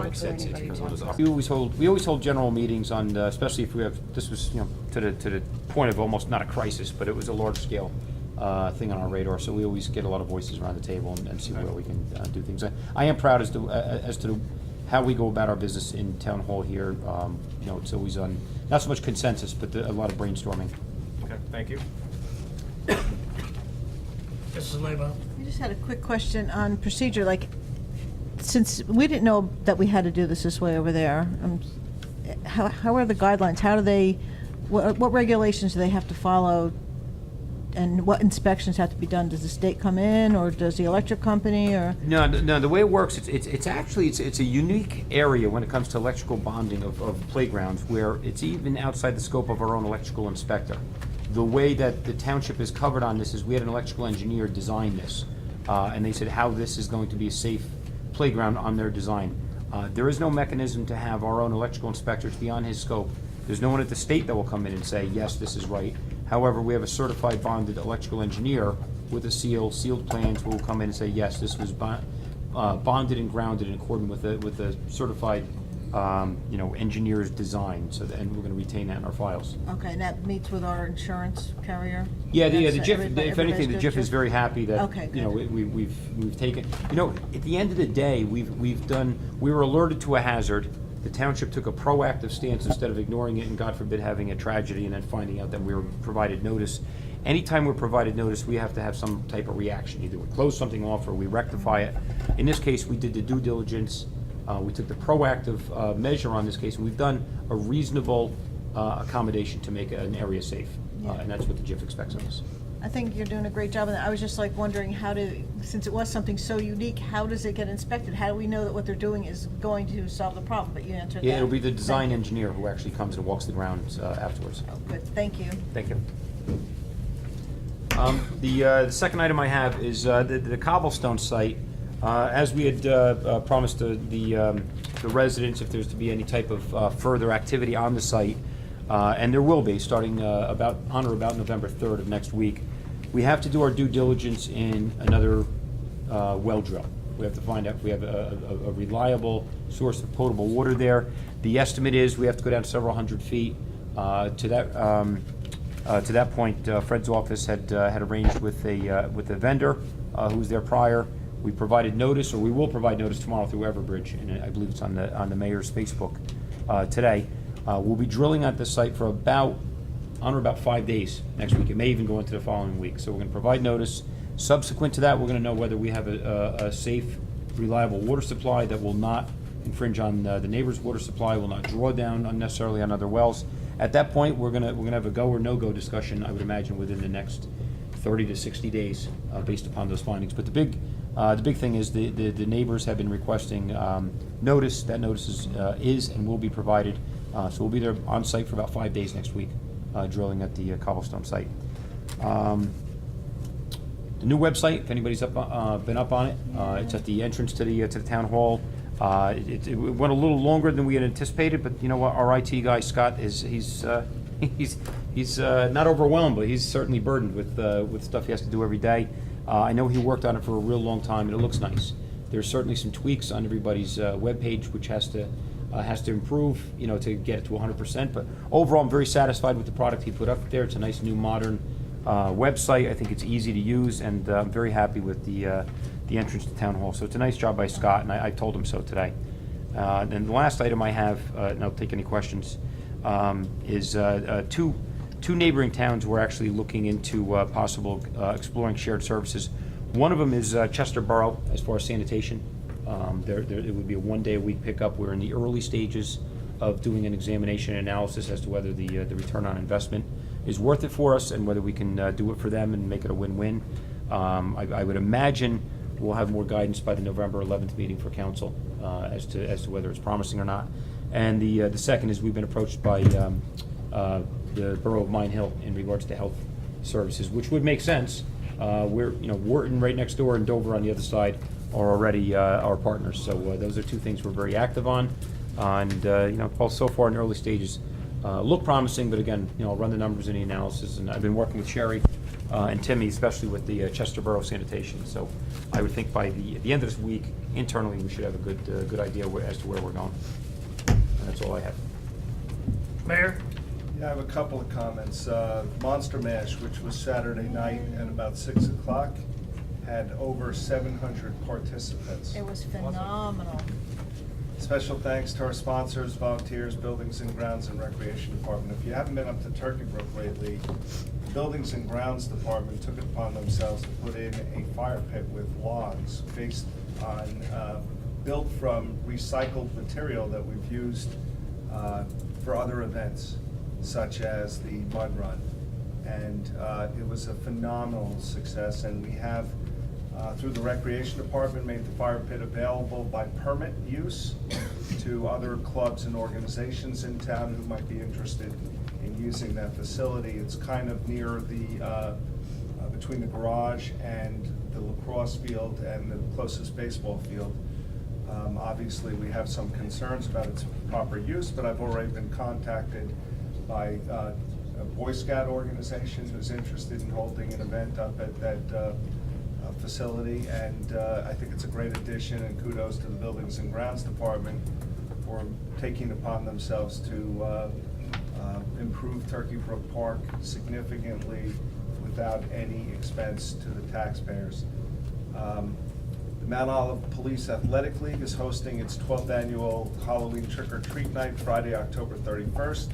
makes sense. We always hold general meetings on, especially if we have, this was, to the point of almost not a crisis, but it was a large scale thing on our radar, so we always get a lot of voices around the table and see where we can do things. I am proud as to how we go about our business in town hall here. It's always on, not so much consensus, but a lot of brainstorming. Okay, thank you. Mrs. Lebo? I just had a quick question on procedure, like, since we didn't know that we had to do this way over there, how are the guidelines? How do they, what regulations do they have to follow? And what inspections have to be done? Does the state come in, or does the electric company, or? No. The way it works, it's actually a unique area when it comes to electrical bonding of playgrounds, where it's even outside the scope of our own electrical inspector. The way that the township is covered on this is we had an electrical engineer design this, and they said how this is going to be a safe playground on their design. There is no mechanism to have our own electrical inspectors beyond his scope. There's no one at the state that will come in and say, yes, this is right. However, we have a certified bonded electrical engineer with a sealed plans who will come in and say, yes, this was bonded and grounded in accordance with a certified engineer's design. So, and we're going to retain that in our files. Okay, and that meets with our insurance carrier? Yeah, the That's- JIF, if anything, everybody's the good, JIF is very happy that, Okay, good. we've taken, at the end of the day, we were alerted to a hazard. The township took a proactive stance instead of ignoring it and, God forbid, having a tragedy and then finding out that we were provided notice. Anytime we're provided notice, we have to have some type of reaction. Either we close something off or we rectify it. In this case, we did the due diligence. We took the proactive measure on this case, and we've done a reasonable accommodation to make an area safe. Yeah. And that's what the JIF expects of us. I think you're doing a great job, and I was just like wondering since it was something so unique, how does it get inspected? How do we know that what they're doing is going to solve the problem? But you answered that. Yeah, it'll be the design Thank you. engineer who actually comes and walks the grounds afterwards. Oh, good, thank you. Thank you. The second item I have is the cobblestone site. As we had promised the residents, if there's to be any type of further activity on the site, and there will be, starting on or about November 3rd of next week, we have to do our due diligence in another well drill. We have to find out if we have a reliable source of potable water there. The estimate is we have to go down several hundred feet. To that point, Fred's office had arranged with a vendor who was there prior. We provided notice, or we will provide notice tomorrow through Everbridge, and I believe it's on the mayor's Facebook today. We'll be drilling at the site for about 5 days next week. It may even go into the following week. So we're going to provide notice. Subsequent to that, we're going to know whether we have a safe, reliable water supply that will not infringe on the neighbor's water supply, will not draw down unnecessarily on other wells. At that point, we're going to have a go or no go discussion, I would imagine, within the next 30 to 60 days based upon those findings. But the big thing is the neighbors have been requesting notice. That notice is and will be provided. So we'll be there on site for about 5 days next week, drilling at the cobblestone site. The new website, if anybody's been up on it, it's at the entrance to the town hall. It went a little longer than we had anticipated, but you know what? Our IT guy Scott he's not overwhelmed, but he's certainly burdened with stuff he has to do every day. I know he worked on it for a real long time, and it looks nice. There's certainly some tweaks on everybody's webpage, which has to improve, to get it to 100%. But overall, I'm very satisfied with the product he put up there. It's a nice new modern website. I think it's easy to use, and I'm very happy with the entrance to town hall. So it's a nice job by Scott, and I told him so today. Then the last item I have, and I'll take any questions, is two neighboring towns we're actually looking into possible exploring shared services. One of them is Chester Borough, as far as sanitation. It would be a one-day-a-week pickup. We're in the early stages of doing an examination and analysis as to whether the return on investment is worth it for us and whether we can do it for them and make it a win-win. I would imagine we'll have more guidance by the November 11th meeting for council as to whether it's promising or not. And the second is we've been approached by the Borough of Mine Hill in regards to health services, which would make sense. We're Wharton right next door and Dover on the other side are already our partners. So those are two things we're very active on, and so far in the early stages look promising. But again, I'll run the numbers and the analysis, and I've been working with Sherry and Timmy, especially with the Chester Borough sanitation. So I would think by the end of this week internally, we should have a good idea as to where we're going. And that's all I have. Mayor? Yeah, I have a couple of comments. Monster Mash, which was Saturday night at about 6 o'clock, had over 700 participants. It was phenomenal. Special thanks to our sponsors, volunteers, Buildings and Grounds and Recreation Department. If you haven't been up to Turkey Brook lately, the Buildings and Grounds Department took it upon themselves to put in a fire pit with logs based on, built from recycled material that we've used for other events, such as the Mud Run. And it was a phenomenal success, and we have, through the Recreation Department, made the fire pit available by permit use to other clubs and organizations in town who might be interested in using that facility. It's kind of near the, between the garage and the lacrosse field and the closest baseball field. Obviously, we have some concerns about its proper use, but I've already been contacted by a Boy Scout organization who's interested in holding an event up at that facility, and I think it's a great addition, and kudos to the Buildings and Grounds Department for taking upon themselves to improve Turkey Brook Park significantly without any expense to the taxpayers. The Mount Olive Police Athletic League is hosting its 12th annual Halloween Trick-or-Treat Night, Friday, October 31st,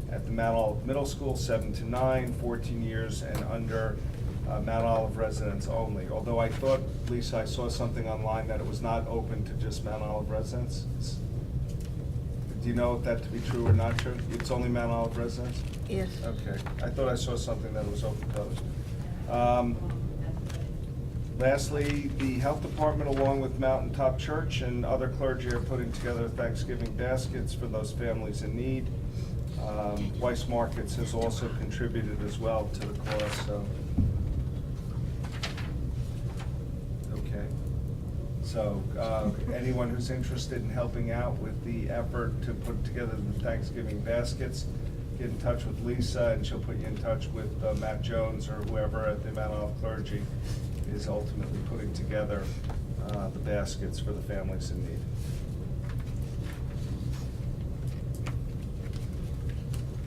at the Mount Olive Middle School, 7 to 9, 14 years and under, Mount Olive residents only. Although I thought, Lisa, I saw something online that it was not open to just Mount Olive residents. Do you know that to be true or not true? It's only Mount Olive residents? Yes. Okay, I thought I saw something that was open to others. Lastly, the Health Department, along with Mountaintop Church and other clergy, are putting together Thanksgiving baskets for those families in need. Weiss Markets has also contributed as well to the cause, so. Okay. So, anyone who's interested in helping out with the effort to put together the Thanksgiving baskets, get in touch with Lisa, and she'll put you in touch with Matt Jones or whoever at the Mount Olive Clergy is ultimately putting together the baskets for the families in need.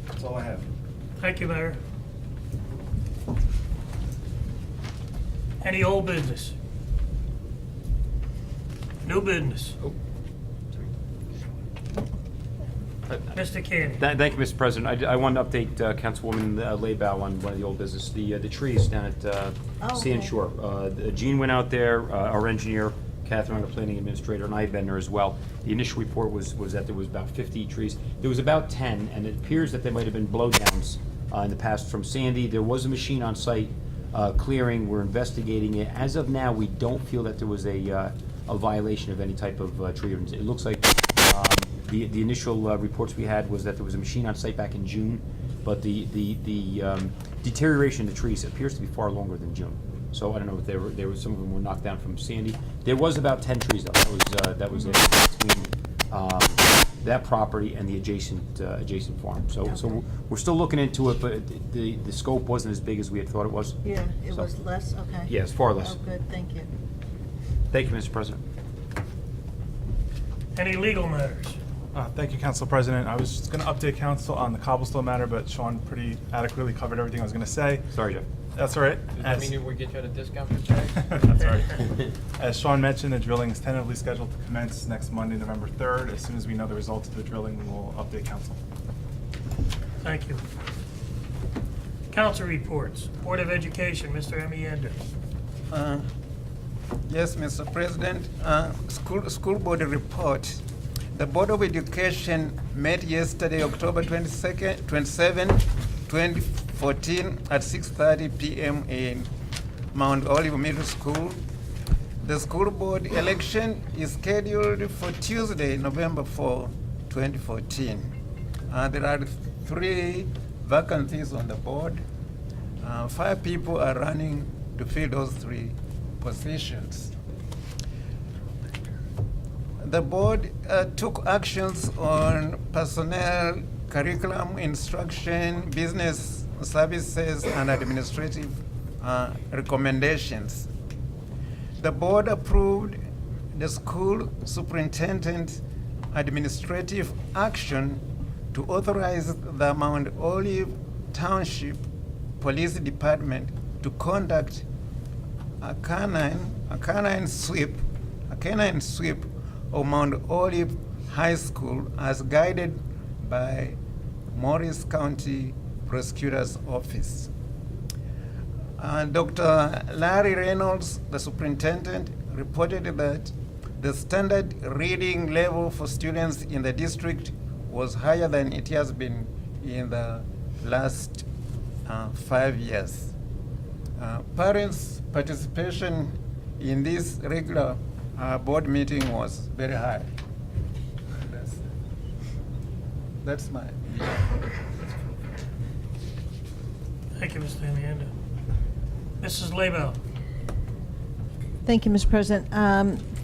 That's all I have. Thank you, Mayor. Any old business? New business? Mr. Canny? Thank you, Mr. President. I wanted to update Councilwoman Laybow on one of the old business, the trees down at Sand okay. Shore. Gene went out there, our engineer, Catherine, our planning administrator, and I have been there as well. The initial report was that there was about 50 trees. There was about 10, and it appears that there might have been blowdowns in the past from Sandy. There was a machine on site clearing. We're investigating it. As of now, we don't feel that there was a violation of any type of tree. It looks like the initial reports we had was that there was a machine on site back in June, but the deterioration of the trees appears to be far longer than June. So I don't know if there were some of them were knocked down from Sandy. There was about 10 trees though. That was it between that property and the adjacent farm. So we're still looking into it, but the scope wasn't as big as we had thought it was. Yeah, it So- was less, okay. Yeah, it's far less. Oh, good, thank you. Thank you, Mr. President. Any legal matters? Thank you, Council President. I was just going to update council on the cobblestone matter, but Sean pretty adequately covered everything I was going to say. Sorry, Jeff. That's all right. Does that mean we get you at a discount for today? That's all right. As Sean mentioned, the drilling is tentatively scheduled to commence next Monday, November 3rd. As soon as we know the results of the drilling, we'll update council. Thank you. Council reports. Board of Education, Mr. Amiender. Yes, Mr. President. School board report. The Board of Education met yesterday, October 27, 2014, at 6:30 p.m. in Mount Olive Middle School. The school board election is scheduled for Tuesday, November 4, 2014. There are 3 vacancies on the board. 5 people are running to fill those 3 positions. The board took actions on personnel, curriculum, instruction, business services, and administrative recommendations. The board approved the school superintendent administrative action to authorize the Mount Olive Township Police Department to conduct a canine sweep of Mount Olive High School as guided by Morris County Prosecutor's Office. Dr. Larry Reynolds, the superintendent, reported that the standard reading level for students in the district was higher than it has been in the last 5 years. Parents' participation in this regular board meeting was very high. That's my view. Thank you, Mr. Amienda. Mrs. Labelle. Thank you, Mr. President.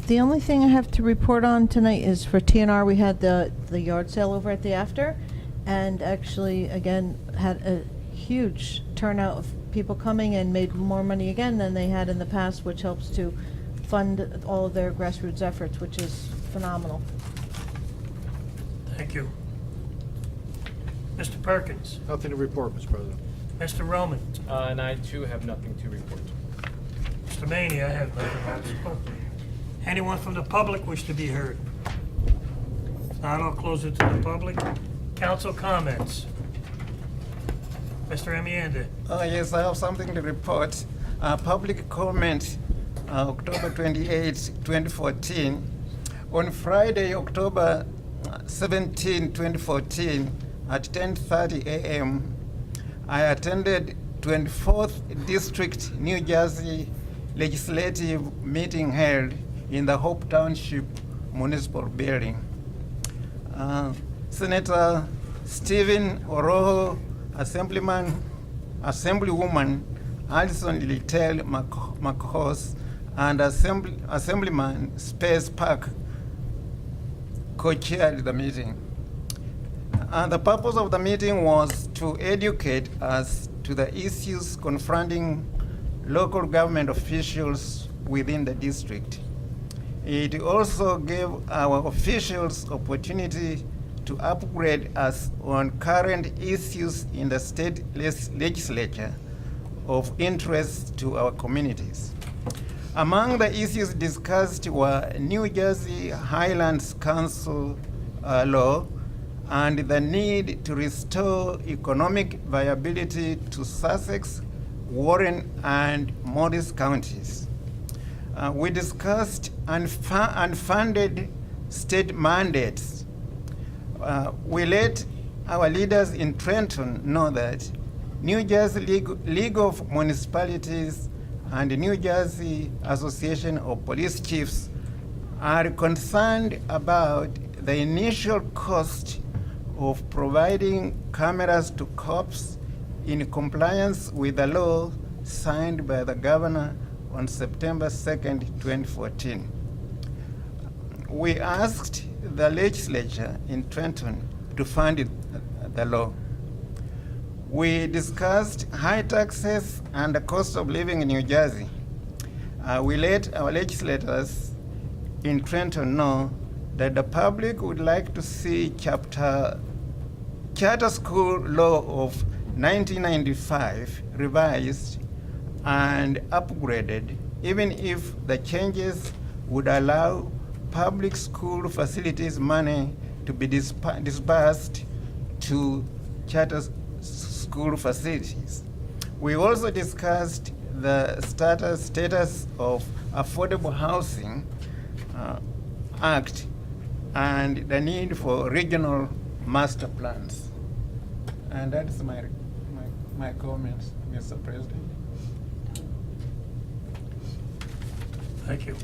The only thing I have to report on tonight is for TNR, we had the yard sale over at the After, and actually, again, had a huge turnout of people coming and made more money again than they had in the past, which helps to fund all of their grassroots efforts, which is phenomenal. Thank you. Mr. Perkins. Nothing to report, Mr. President. Mr. Roman. And I too have nothing to report. Mr. Maney, I have nothing else. Anyone from the public wish to be heard? If not, I'll close it to the public. Council comments. Mr. Amienda. Yes, I have something to report. Public comment, October 28, 2014. On Friday, October 17, 2014, at 10:30 a.m., I attended 24th District New Jersey Legislative meeting held in the Hope Township Municipal Building. Senator Stephen Oroho, Assemblywoman Alison Littell McHorse, and Assemblyman Space Park co-chaired the meeting. And the purpose of the meeting was to educate us to the issues confronting local government officials within the district. It also gave our officials opportunity to upgrade us on current issues in the state legislature of interest to our communities. Among the issues discussed were New Jersey Highlands Council law and the need to restore economic viability to Sussex, Warren, and Morris counties. We discussed unfunded state mandates. We let our leaders in Trenton know that New Jersey League of Municipalities and the New Jersey Association of Police Chiefs are concerned about the initial cost of providing cameras to cops in compliance with the law signed by the governor on September 2nd, 2014. We asked the legislature in Trenton to fund the law. We discussed high taxes and the cost of living in New Jersey. We let our legislators in Trenton know that the public would like to see charter school law of 1995 revised and upgraded, even if the changes would allow public school facilities money to be disbursed to charter school facilities. We also discussed the status of Affordable Housing Act and the need for regional master plans. And that's my comments, Mr. President. Thank you.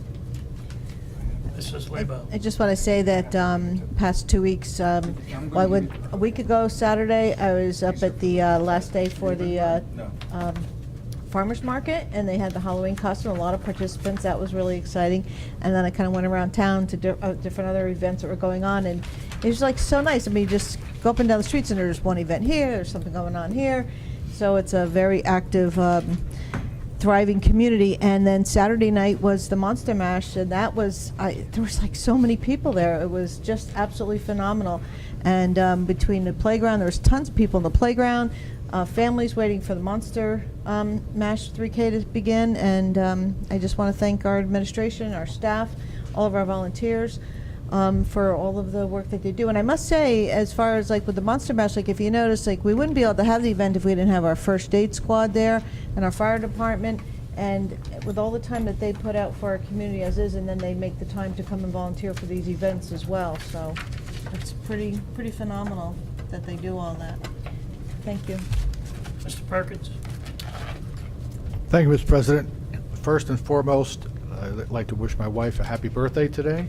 Mrs. Labelle. I just want to say that past 2 weeks, a week ago Saturday, I was up at the last day for the farmers market, and they had the Halloween costume. A lot of participants. That was really exciting. And then I kind of went around town to different other events that were going on, and it was like so nice. I mean, you just go up and down the streets, and there's one event here, there's something going on here. So it's a very active thriving community. And then Saturday night was the Monster Mash, and that was, there was like so many people there. It was just absolutely phenomenal. And between the playground, there was tons of people in the playground, families waiting for the Monster Mash 3K to begin. And I just want to thank our administration, our staff, all of our volunteers for all of the work that they do. And I must say, as far as like with the Monster Mash, like if you notice, like we wouldn't be able to have the event if we didn't have our first aid squad there and our fire department. And with all the time that they put out for our community as is, and then they make the time to come and volunteer for these events as well. So it's pretty phenomenal that they do all that. Thank you. Mr. Perkins? Thank you, Mr. President. First and foremost, I'd like to wish my wife a happy birthday today.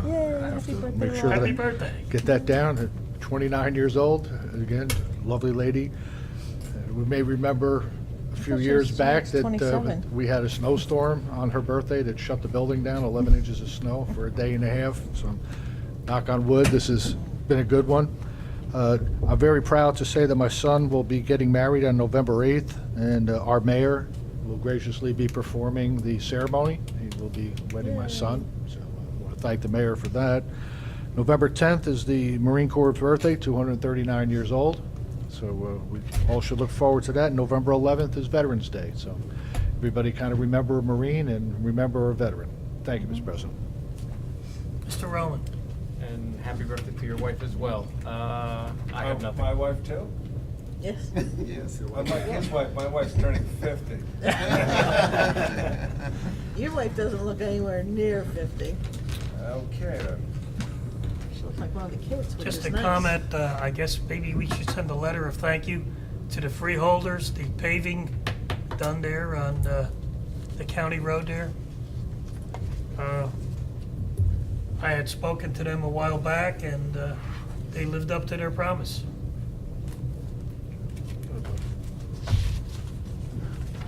Yay, I have happy to birthday, make sure that Happy I birthday. get that down. At 29 years old, again, lovely lady. We may remember a few thought she years was back that 27. we had a snowstorm on her birthday that shut the building down, 11 inches of snow for a day and a half. So, knock on wood, this has been a good one. I'm very proud to say that my son will be getting married on November 8th, and our mayor will graciously be performing the ceremony. He will be wedding my son, so I want to thank the mayor for that. November 10th is the Marine Corps' birthday, 239 years old, so we all should look forward to that. November 11th is Veterans Day, so everybody kind of remember a Marine and remember a veteran. Thank you, Mr. President. Mr. Rowland? And happy birthday to your wife as well. I have nothing. My wife too? Yes. Yes. Well, his wife, my wife's turning 50. Your wife doesn't look anywhere near 50. Okay, then. She looks like one of the kids, which Just is a nice. comment, I guess maybe we should send a letter of thank you to the freeholders, the paving done there on the county road there. I had spoken to them a while back, and they lived up to their promise.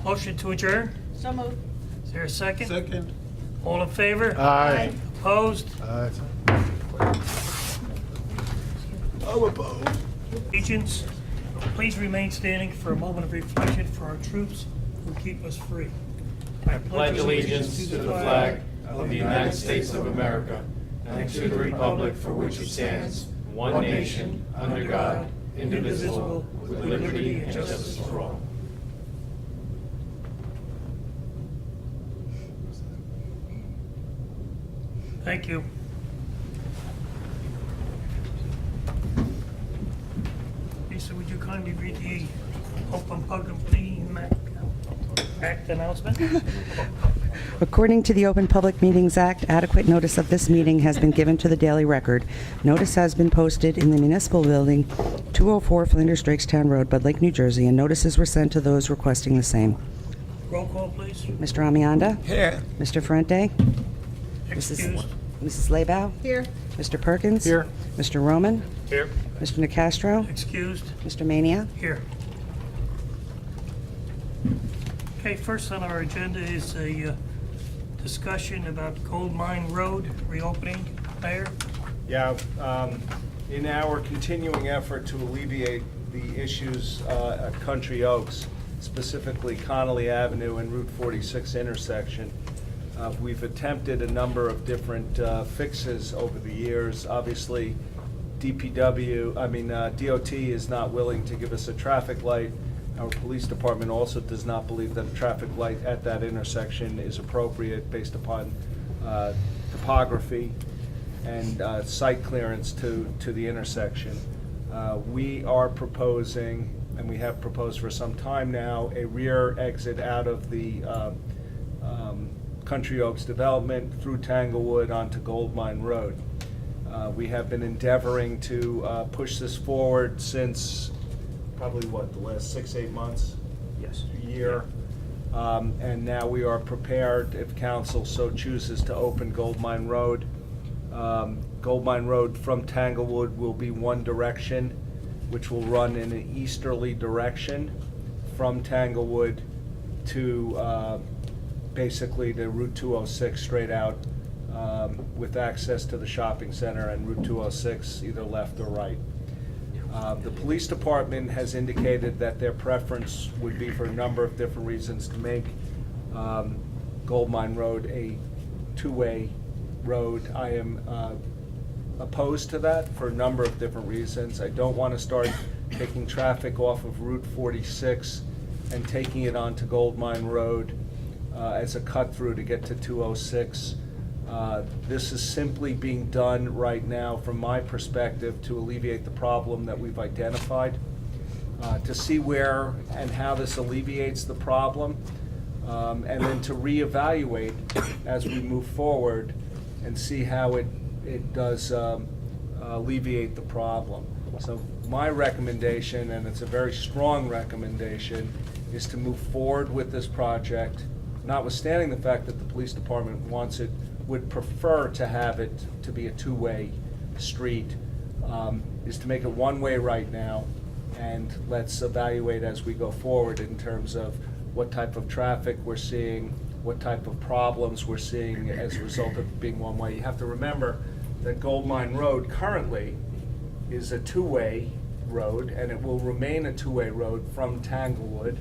Motion to adjourn? So moved. Is there a second? Second. All in favor? Aye. Opposed? Agents, please remain standing for a moment of reflection for our troops who keep us free. I pledge allegiance to the flag of the United States of America and to the republic for which it stands, one nation, under God, indivisible, with liberty and justice for all. Thank you. Lisa, would you kindly read the Open Public Meeting Act announcement? According to the Open Public Meetings Act, adequate notice of this meeting has been given to the Daily Record. Notice has been posted in the Municipal Building, 204 Flinders Drakestown Road, Bud Lake, New Jersey, and notices were sent to those requesting the same. Roll call, please. Mr. Amianda? Here. Mr. Ferrante? Excused. Mrs. Labow? Here. Mr. Perkins? Here. Mr. Roman? Here. Mr. Nacastro? Excused. Mr. Mania? Here. Okay, first on our agenda is a discussion about Gold Mine Road reopening. Mayor? Yeah, in our continuing effort to alleviate the issues at Country Oaks, specifically Connolly Avenue and Route 46 intersection, we've attempted a number of different fixes over the years. Obviously, DOT is not willing to give us a traffic light. Our police department also does not believe that a traffic light at that intersection is appropriate based upon topography and site clearance to the intersection. We are proposing, and we have proposed for some time now, a rear exit out of the Country Oaks development through Tanglewood onto Gold Mine Road. We have been endeavoring to push this forward since probably the last 6-8 months? Yes. A year. And now we are prepared, if council so chooses, to open Gold Mine Road. Gold Mine Road from Tanglewood will be one direction, which will run in an easterly direction from Tanglewood to basically the Route 206 straight out, with access to the shopping center and Route 206 either left or right. The police department has indicated that their preference would be, for a number of different reasons, to make Gold Mine Road a two-way road. I am opposed to that for a number of different reasons. I don't want to start taking traffic off of Route 46 and taking it onto Gold Mine Road as a cut-through to get to 206. This is simply being done right now, from my perspective, to alleviate the problem that we've identified. To see where and how this alleviates the problem, and then to reevaluate as we move forward and see how it does alleviate the problem. So my recommendation, and it's a very strong recommendation, is to move forward with this project, notwithstanding the fact that the police department would prefer to have it to be a two-way street, is to make it one-way right now, and let's evaluate as we go forward in terms of what type of traffic we're seeing, what type of problems we're seeing as a result of it being one-way. You have to remember that Gold Mine Road currently is a two-way road, and it will remain a two-way road from Tanglewood,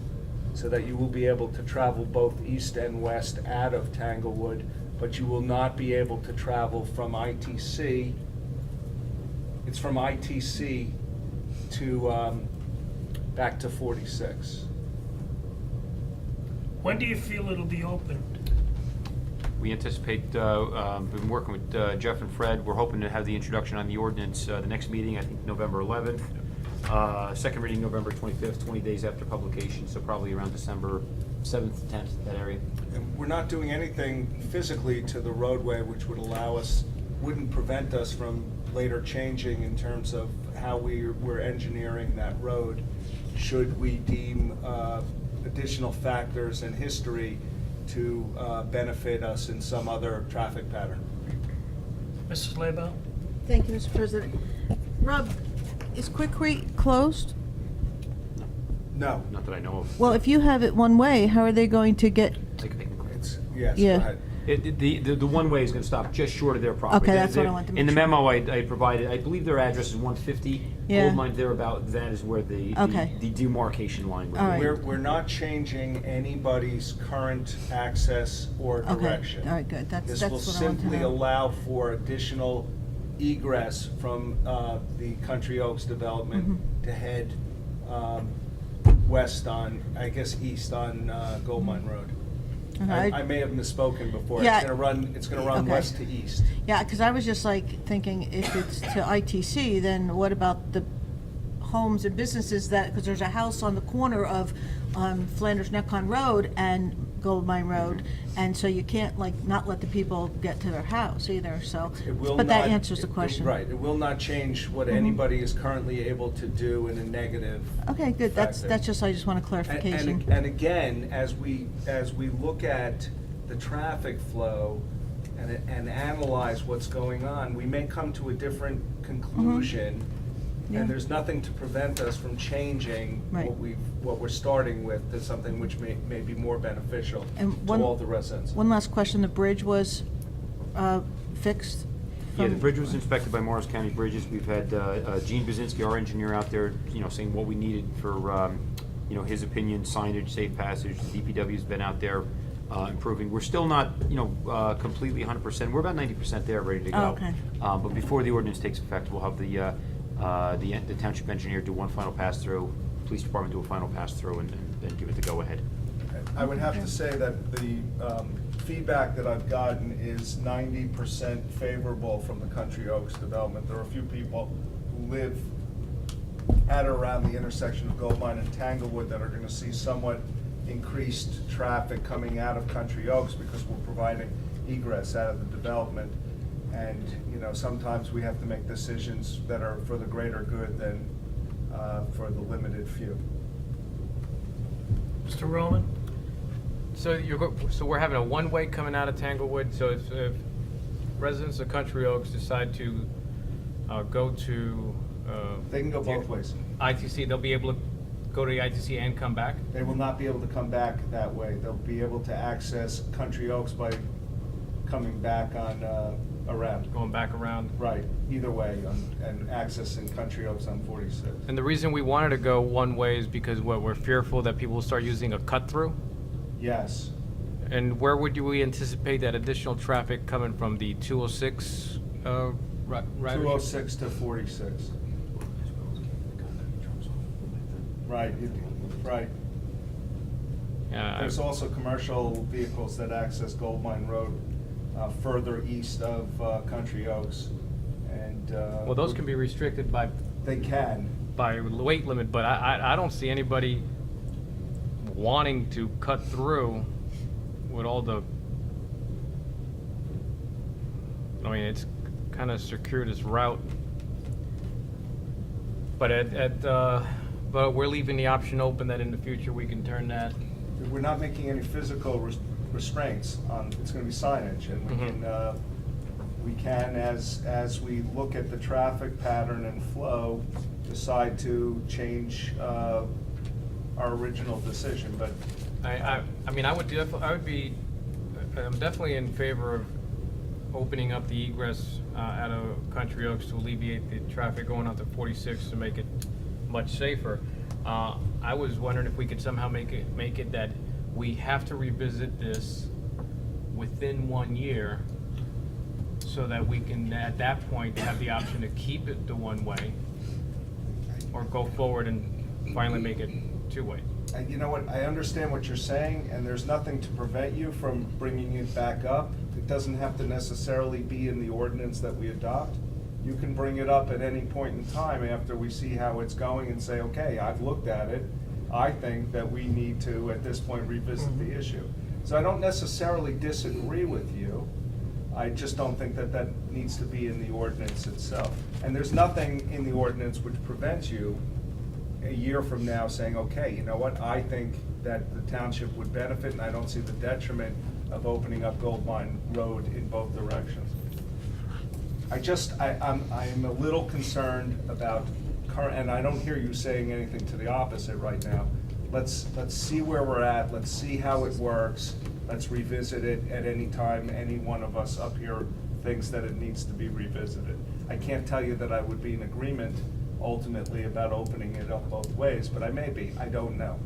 so that you will be able to travel both east and west out of Tanglewood, but you will not be able to travel from ITC. It's from ITC to back to 46. When do you feel it'll be opened? We anticipate, been working with Jeff and Fred. We're hoping to have the introduction on the ordinance, the next meeting, I think November 11th. Second reading November 25th, 20 days after publication, so probably around December 7th, 10th, that area. And we're not doing anything physically to the roadway which wouldn't prevent us from later changing in terms of how we're engineering that road, should we deem additional factors in history to benefit us in some other traffic pattern. Mrs. Lebo? Thank you, Mr. President. Rob, is Quick Creek closed? No. Not that I know of. Well, if you have it one way, how are they going to get? Yes, Yeah. go ahead. The one way is going to stop just short of their property. Okay, that's what I wanted to make In the sure. memo I provided, I believe their address is 150. Yeah. Gold Mine, that is where the Okay. demarcation line would All be. right. We're not changing anybody's current access or Okay, direction. all right, good. That's This what will I wanted to simply know. allow for additional egress from the Country Oaks development Mm-hmm. to head west on, I guess, east on Gold Mine Road. Okay. I may have misspoken before. Yeah. It's gonna run Okay. west to east. Yeah, because I was just like thinking, if it's to ITC, then what about the homes and businesses that, because there's a house on the corner of Flanders Necon Road and Gold Mine Road, and so you can't not let the people get to their house either, so. It will But that not- answers the question. Right, it will not change what Mhm. anybody is currently able to do in a negative. Okay, good, that's factor. just, I just want a clarification. And again, as we look at the traffic flow and analyze what's going on, we may come to a different conclusion. Mm-hmm. Yeah. And there's nothing to prevent us from changing Right. what we're starting with to something which may be more beneficial And to one- all the residents. One last question, the bridge was fixed? Yeah, the from- bridge was inspected by Morris County Bridges. We've had Gene Bazinski, our engineer, out there, saying what we needed for, his opinion, signage, safe passage. The DPW's been out there improving. We're still not, completely 100%. We're about 90% there, ready to go. Oh, okay. But before the ordinance takes effect, we'll have the township engineer do one final pass-through, police department do a final pass-through, and then give it the go-ahead. I would have to say that the feedback that I've gotten is 90% favorable from the Country Oaks development. There are a few people who live at or around the intersection of Gold Mine and Tanglewood that are gonna see somewhat increased traffic coming out of Country Oaks because we're providing egress out of the development. And, sometimes we have to make decisions that are for the greater good than for the limited few. Mr. Roman? So so we're having a one-way coming out of Tanglewood, so if residents of Country Oaks decide to go to They can go both ways. ITC, they'll be able to go to the ITC and come back? They will not be able to come back that way. They'll be able to access Country Oaks by coming back on, around. Going back around? Right, either way, and accessing Country Oaks on 46. And the reason we wanted to go one way is because we're fearful that people will start using a cut-through? Yes. And where would we anticipate that additional traffic coming from, the 206 ridership? 206 to 46. Right, right. Yeah, There's also commercial vehicles that access Gold Mine Road further east of Country Oaks. And well, those can be restricted by They can. weight limit, but I don't see anybody wanting to cut through with all the, I mean, it's kind of circuitous route. But but we're leaving the option open that in the future we can turn that. We're not making any physical restraints on, it's gonna be signage, and we can, as we look at the traffic pattern and flow, decide to change our original decision, but I mean, I'm definitely in favor of opening up the egress out of Country Oaks to alleviate the traffic going out to 46 to make it much safer. I was wondering if we could somehow make it that we have to revisit this within 1 year, so that we can, at that point, have the option to keep it the one-way, or go forward and finally make it two-way. you know what, I understand what you're saying, and there's nothing to prevent you from bringing it back up. It doesn't have to necessarily be in the ordinance that we adopt. You can bring it up at any point in time after we see how it's going and say, okay, I've looked at it. I think that we need to, at this point, revisit the issue. So I don't necessarily disagree with you. I just don't think that that needs to be in the ordinance itself. And there's nothing in the ordinance which prevents you a year from now saying, okay, you know what, I think that the township would benefit, and I don't see the detriment of opening up Gold Mine Road in both directions. I'm a little concerned about current, and I don't hear you saying anything to the opposite right now. Let's see where we're at, let's see how it works, let's revisit it at any time any one of us up here thinks that it needs to be revisited. I can't tell you that I would be in agreement ultimately about opening it up both ways, but I may be, I don't know.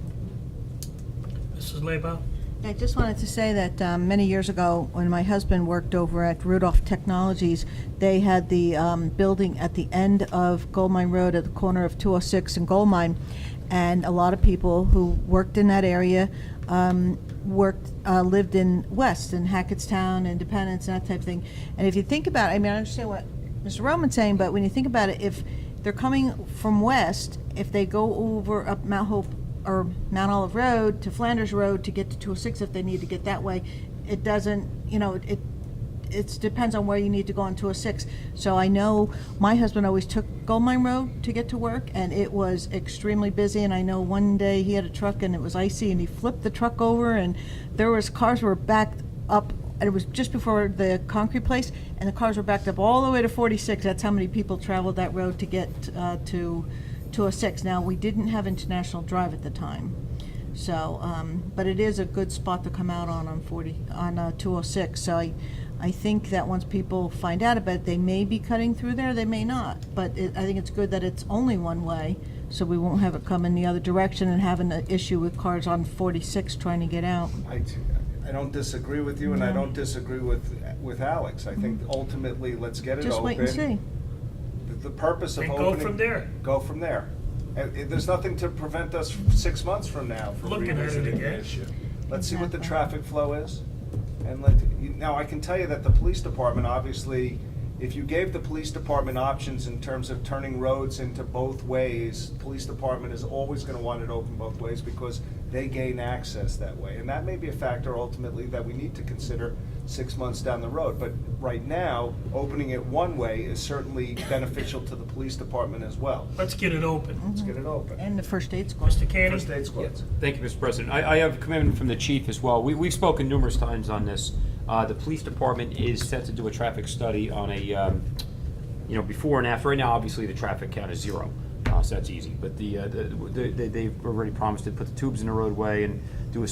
Mrs. Leba? I just wanted to say that many years ago, when my husband worked over at Rudolph Technologies, they had the building at the end of Gold Mine Road at the corner of 206 and Gold Mine, and a lot of people who worked in that area lived in West, in Hackettstown, Independence, and that type of thing. And if you think about it, I mean, I understand what Mr. Roman's saying, but when you think about it, if they're coming from West, if they go over up Mount Hope or Mount Olive Road to Flanders Road to get to 206, if they need to get that way, it doesn't, you know, it depends on where you need to go on 206. So I know my husband always took Gold Mine Road to get to work, and it was extremely busy. And I know one day he had a truck and it was icy, and he flipped the truck over, and there was cars were backed up. And it was just before the concrete place, and the cars were backed up all the way to 46. That's how many people traveled that road to get to 206. Now, we didn't have International Drive at the time, so but it is a good spot to come out on 206. So I think that once people find out about it, they may be cutting through there, they may not. But I think it's good that it's only one way, so we won't have it come in the other direction and having an issue with cars on 46 trying to get out. I don't disagree with you, and I don't disagree with Alex. I think ultimately, let's get it open. Just wait and see. The purpose of And opening. go from there. Go from there. There's nothing to prevent us 6 months from now from Looking at it revisiting the again. issue. Let's see what the Exactly. traffic flow is, and now I can tell you that the police department, obviously, if you gave the police department options in terms of turning roads into both ways, the police department is always gonna want it open both ways because they gain access that way. And that may be a factor ultimately that we need to consider 6 months down the road. But right now, opening it one way is certainly beneficial to the police department as well. Let's get it open. Let's get it open. And the first aid squad. Mr. Canning? First aid squads. Thank you, Mr. President. I have a commitment from the chief as well. We've spoken numerous times on this. The police department is set to do a traffic study on a, before and after. Right now, obviously, the traffic count is 0, so that's easy. But they've already promised to put the tubes in the roadway and do a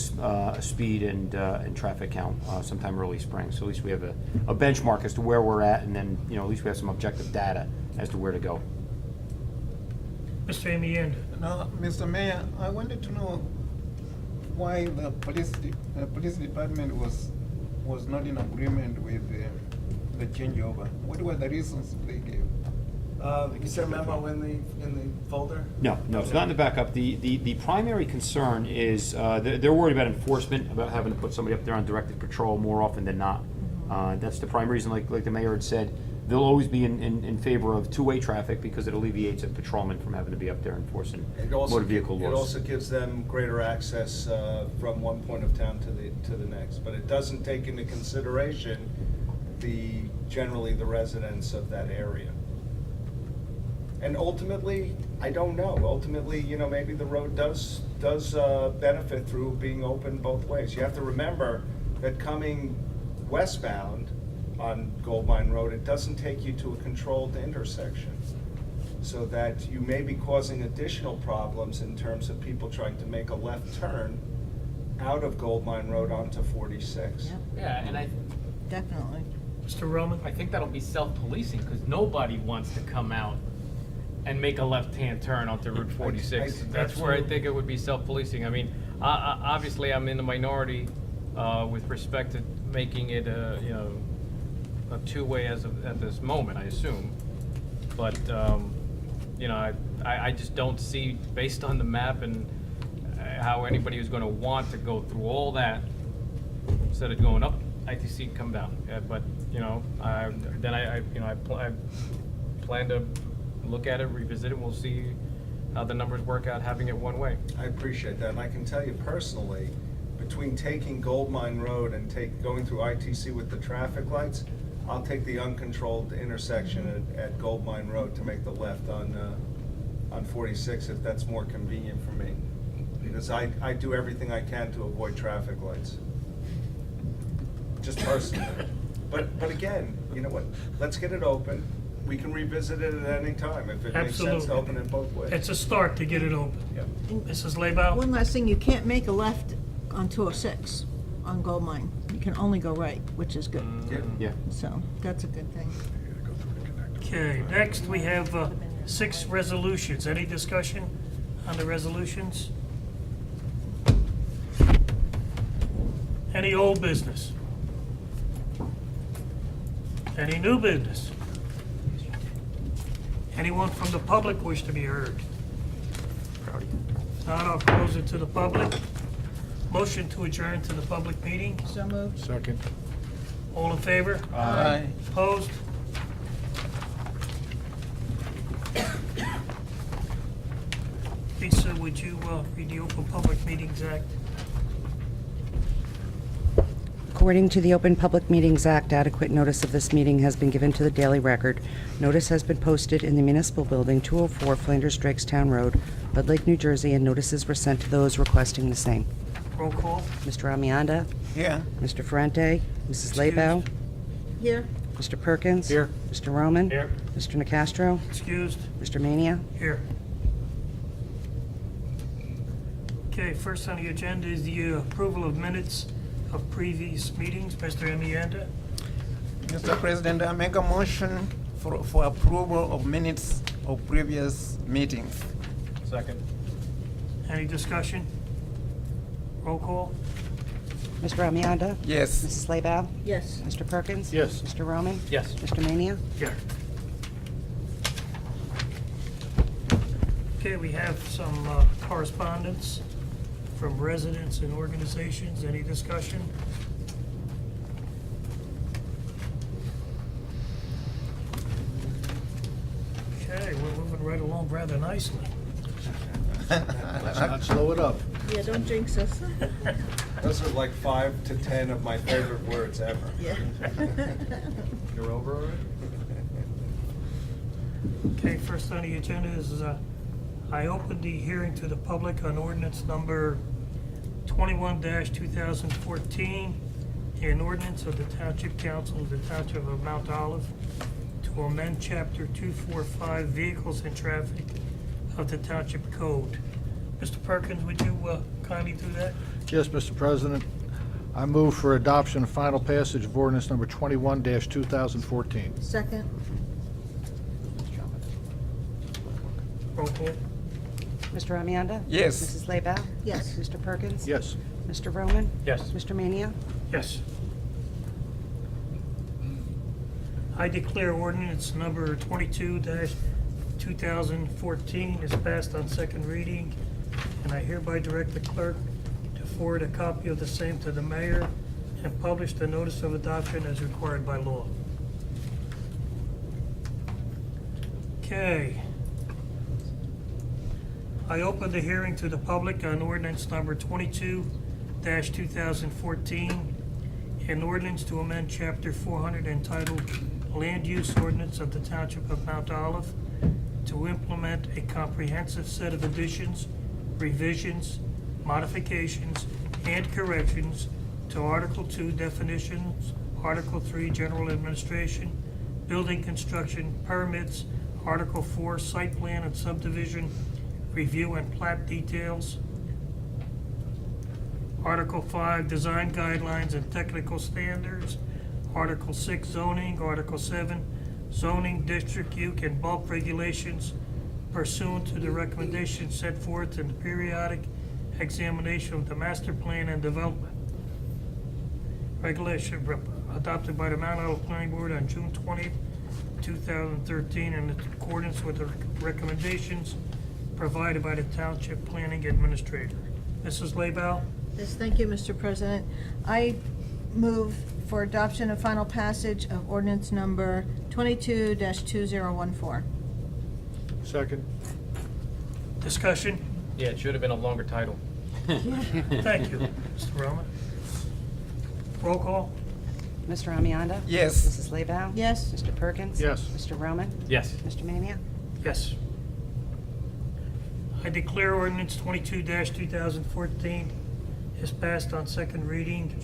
speed and traffic count sometime early spring. So at least we have a benchmark as to where we're at, and then, at least we have some objective data as to where to go. Mr. Amienda? Now, Mr. Mayor, I wanted to know, why the police department was not in agreement with the changeover? What were the reasons they gave? Is there a memo in the folder? No, it's not in the backup. The primary concern is, they're worried about enforcement, about having to put somebody up there on directed patrol more often than not. That's the prime reason, like the mayor had said, they'll always be in favor of two-way traffic because it alleviates a patrolman from having to be up there enforcing motor vehicle laws. It also gives them greater access from one point of town to the next, but it doesn't take into consideration generally the residents of that area. And ultimately, I don't know. Ultimately, maybe the road does benefit through being open both ways. You have to remember that coming westbound on Gold Mine Road, it doesn't take you to a controlled intersection. So that you may be causing additional problems in terms of people trying to make a left turn out of Gold Mine Road onto 46. Yep, Yeah, and definitely. Mr. Roman? I think that'll be self-policing, because nobody wants to come out and make a left-hand turn onto Route 46. That's where I think it would be self-policing. I mean, obviously, I'm in the minority with respect to making it a two-way at this moment, I assume. But, I just don't see, based on the map and how anybody is gonna want to go through all that, instead of going up, ITC, come down. But, I plan to look at it, revisit it, we'll see how the numbers work out having it one way. I appreciate that, and I can tell you personally, between taking Gold Mine Road and going through ITC with the traffic lights, I'll take the uncontrolled intersection at Gold Mine Road to make the left on 46 if that's more convenient for me. Because I do everything I can to avoid traffic lights. Just personally. But again, you know what, let's get it open. We can revisit it at any time if it makes sense to Absolutely. open it both ways. It's a start to get it open. Yep. Mrs. Labow? One last thing, you can't make a left on 206 on Gold Mine. You can only go right, which is good. Yeah. So that's a good thing. Okay, next we have 6 resolutions. Any discussion on the resolutions? Any old business? Any new business? Anyone from the public wish to be heard? If not, I'll close it to the public. Motion to adjourn to the public meeting. So moved. Second. All in favor? Aye. Opposed? Lisa, would you read the Open Public Meetings Act? According to the Open Public Meetings Act, adequate notice of this meeting has been given to the Daily Record. Notice has been posted in the Municipal Building, 204 Flanders Drakestown Road, Bud Lake, New Jersey, and notices were sent to those requesting the same. Roll call. Mr. Amianda, Here. Mr. Ferrante, Mrs. Labow, Here? Mr. Perkins. Here. Mr. Roman. Here. Mr. Nacastro, Excused. Mr. Mania. Here. Okay, first on the agenda is the approval of minutes of previous meetings. Mr. Amianda? Mr. President, I make a motion for approval of minutes of previous meetings. Second. Any discussion? Roll call. Mr. Amianda, Yes. Mrs. Labow, Yes. Mr. Perkins. Yes. Mr. Roman. Yes. Mr. Mania. Here. Okay, we have some correspondence from residents and organizations. Any discussion? Okay, we're moving right along rather nicely. Let's not slow it up. Yeah, don't jinx us. Those are like 5 to 10 of my favorite words ever. Yeah. You're over already? Okay, first on the agenda is, I opened the hearing to the public on ordinance number 21-2014, an ordinance of the Township Council of the Township of Mount Olive to amend Chapter 245 Vehicles and Traffic of the Township Code. Mr. Perkins, would you kindly do that? Yes, Mr. President. I move for adoption and final passage of ordinance number 21-2014. Second? Roll call. Mr. Amianda? Yes. Mrs. Laybow? Yes. Mr. Perkins? Yes. Mr. Roman? Yes. Mr. Mania? Yes. I declare ordinance number 22-2014 is passed on second reading, and I hereby direct the clerk to forward a copy of the same to the mayor and publish the notice of adoption as required by law. Okay. I open the hearing to the public on ordinance number 22-2014, an ordinance to amend Chapter 400 entitled Land Use Ordinance of the Township of Mount Olive to implement a comprehensive set of additions, revisions, modifications, and corrections to Article 2 definitions, Article 3 general administration, building construction permits, Article 4 site plan and subdivision review and plat details, Article 5 design guidelines and technical standards, Article 6 zoning, Article 7 zoning district use and bulk regulations pursuant to the recommendations set forth in the periodic examination of the master plan and development regulation adopted by the Mount Olive Planning Board on June 20th, 2013, in accordance with the recommendations provided by the Township Planning Administrator. Mrs. Laybow? Yes, thank you, Mr. President. I move for adoption and final passage of ordinance number 22-2014. Second. Discussion? Yeah, it should have been a longer title. Thank you, Mr. Roman. Roll call? Mr. Amianda? Yes. Mrs. Laybow? Yes. Mr. Perkins? Yes. Mr. Roman? Yes. Mr. Mania? Yes. I declare ordinance 22-2014 is passed on second reading,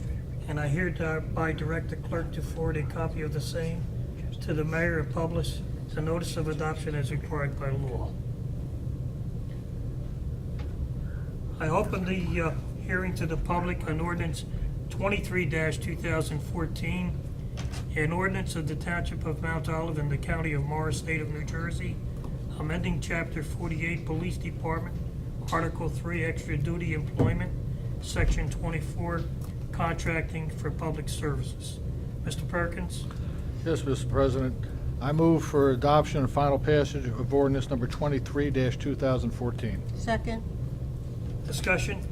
and I hereby direct the clerk to forward a copy of the same to the mayor and publish the notice of adoption as required by law. I open the hearing to the public on ordinance 23-2014, an ordinance of the Township of Mount Olive in the County of Morris, State of New Jersey, amending Chapter 48 Police Department, Article 3 Extra Duty Employment, Section 24 Contracting for Public Services. Mr. Perkins? Yes, Mr. President. I move for adoption and final passage of ordinance number 23-2014. Second. Discussion?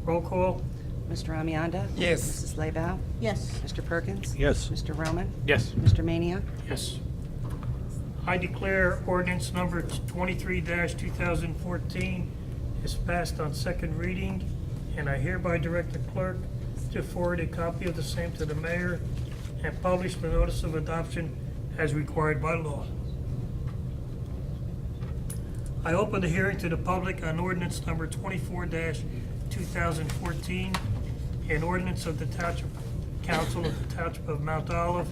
Roll call? Mr. Amianda? Yes. Mrs. Laybow? Yes. Mr. Perkins? Yes. Mr. Roman? Yes. Mr. Mania? Yes. I declare ordinance number 23-2014 is passed on second reading, and I hereby direct the clerk to forward a copy of the same to the mayor and publish the notice of adoption as required by law. I open the hearing to the public on ordinance number 24-2014, an ordinance of the Township Council of the Township of Mount Olive,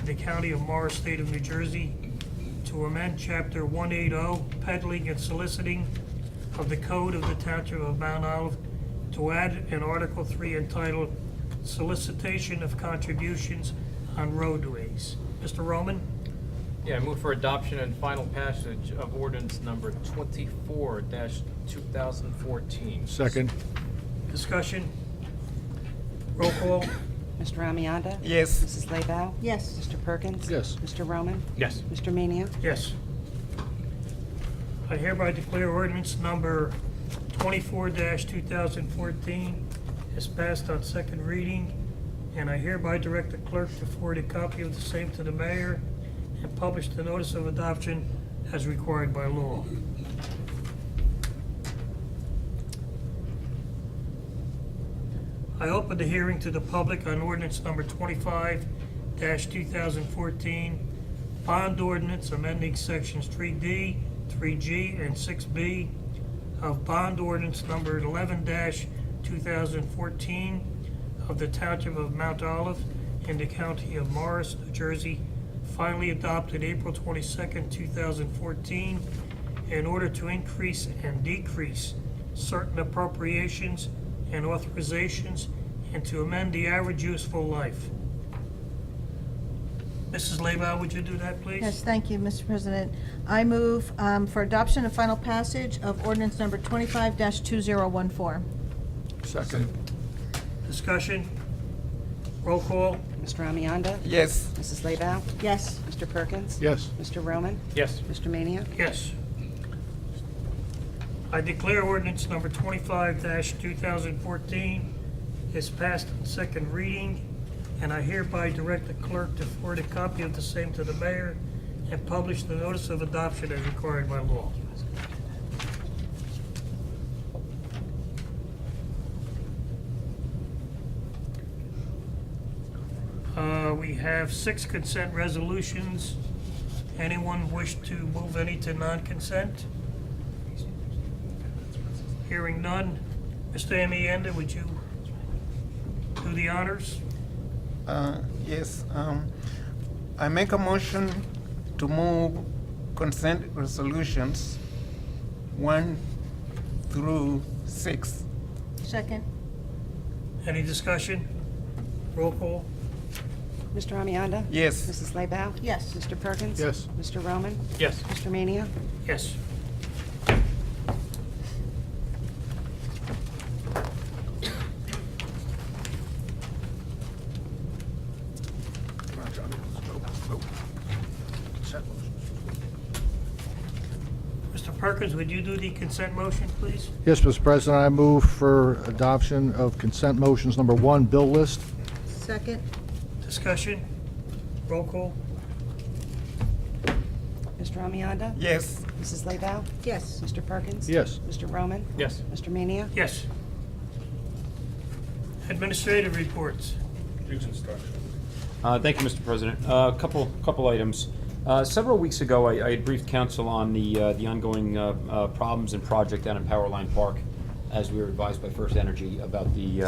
in the County of Morris, State of New Jersey, to amend Chapter 180, peddling and soliciting of the Code of the Township of Mount Olive, to add an Article 3 entitled Solicitation of Contributions on Roadways. Mr. Roman? Yeah, I move for adoption and final passage of ordinance number 24-2014. Second. Discussion? Roll call? Mr. Amianda? Yes. Mrs. Laybow? Yes. Mr. Perkins? Yes. Mr. Roman? Yes. Mr. Mania? Yes. I hereby declare ordinance number 24-2014 is passed on second reading, and I hereby direct the clerk to forward a copy of the same to the mayor and publish the notice of adoption as required by law. I open the hearing to the public on ordinance number 25-2014, bond ordinance amending sections 3D, 3G, and 6B of bond ordinance number 11-2014 of the Township of Mount Olive in the County of Morris, New Jersey, finally adopted April 22nd, 2014, in order to increase and decrease certain appropriations and authorizations and to amend the average useful life. Mrs. Leba, would you do that, please? Yes, thank you, Mr. President. I move for adoption and final passage of ordinance number 25-2014. Second. Discussion? Roll call? Mr. Amianda? Yes. Mrs. Laybow? Yes. Mr. Perkins? Yes. Mr. Roman? Yes. Mr. Mania? Yes. I declare ordinance number 25-2014 is passed on second reading, and I hereby direct the clerk to forward a copy of the same to the mayor and publish the notice of adoption as required by law. We have 6 consent resolutions. Anyone wish to move any to non-consent? Hearing none. Mr. Amienda, would you do the honors? Yes, I make a motion to move consent resolutions 1 through 6. Second. Any discussion? Roll call? Mr. Amianda? Yes. Mrs. Laybow? Yes. Mr. Perkins? Yes. Mr. Roman? Yes. Mr. Mania? Yes. Mr. Perkins, would you do the consent motion, please? Yes, Mr. President, I move for adoption of consent motions number 1, bill list. Second. Discussion? Roll call? Mr. Amianda? Yes. Mrs. Laybow? Yes. Mr. Perkins? Yes. Mr. Roman? Yes. Mr. Mania? Yes. Administrative reports. Thank you, Mr. President. Couple items. Several weeks ago, I had briefed council on the ongoing problems and project down in Powerline Park, as we were advised by First Energy about the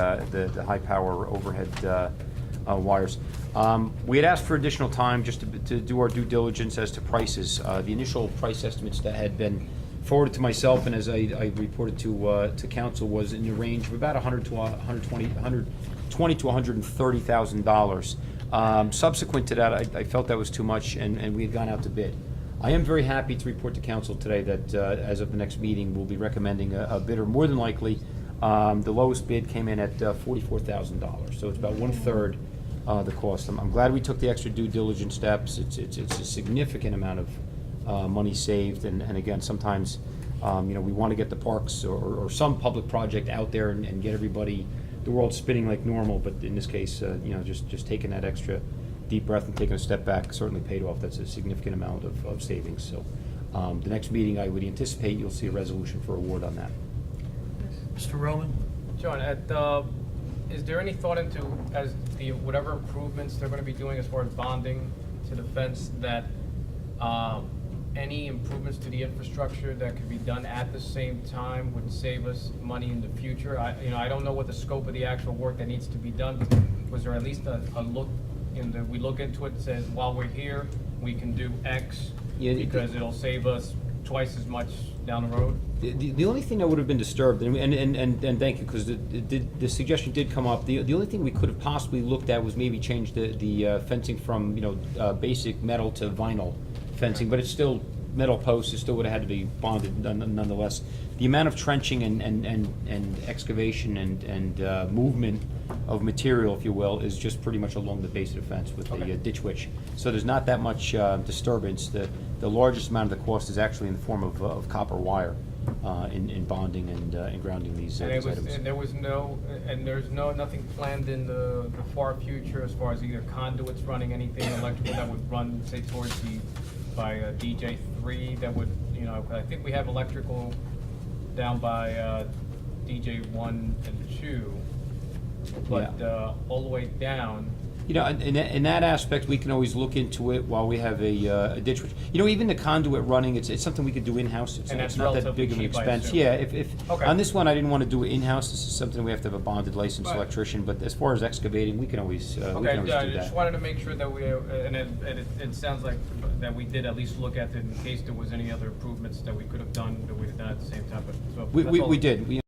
high power overhead wires. We had asked for additional time just to do our due diligence as to prices. The initial price estimates that had been forwarded to myself and as I reported to council was in the range of about $120,000 to $130,000. Subsequent to that, I felt that was too much, and we had gone out to bid. I am very happy to report to council today that as of the next meeting, we'll be recommending a bidder. More than likely, the lowest bid came in at $44,000, so it's about 1/3 the cost. I'm glad we took the extra due diligence steps. It's a significant amount of money saved, and again, sometimes we want to get the parks or some public project out there and get everybody, the world spinning like normal, but in this case, just taking that extra deep breath and taking a step back certainly paid off. That's a significant amount of savings. So the next meeting, I would anticipate you'll see a resolution for award on that. Mr. Roman? John, is there any thought into, as the whatever improvements they're going to be doing as far as bonding to the fence, that any improvements to the infrastructure that could be done at the same time would save us money in the future? I don't know what the scope of the actual work that needs to be done, but was there at least a look, we look into it and says, while we're here, we can do X, because it'll save us twice as much down the road? The only thing that would have been disturbed, and thank you, because the suggestion did come up, the only thing we could have possibly looked at was maybe change the fencing from, basic metal to vinyl fencing, but it's still metal posts, it still would have had to be bonded nonetheless. The amount of trenching and excavation and movement of material, if you will, is just pretty much along the base of the fence with the ditch witch. So there's not that much disturbance. The largest amount of the cost is actually in the form of copper wire in bonding and grounding these items. And there's nothing planned in the far future as far as either conduits running, anything electrical that would run, say, towards by DJ3 that would, I think we have electrical down by DJ1 and 2, but all the way down. In that aspect, we can always look into it while we have a ditch. Even the conduit running, it's something we could do in-house. It's not that big of an expense. Yeah, if on this one, I didn't want to do it in-house. This is something we have to have a bonded licensed electrician. But as far as excavating, we can always do that. I just wanted to make sure that it sounds like that we did at least look at it in case there was any other improvements that we could have done that we had done at the same time. But We did.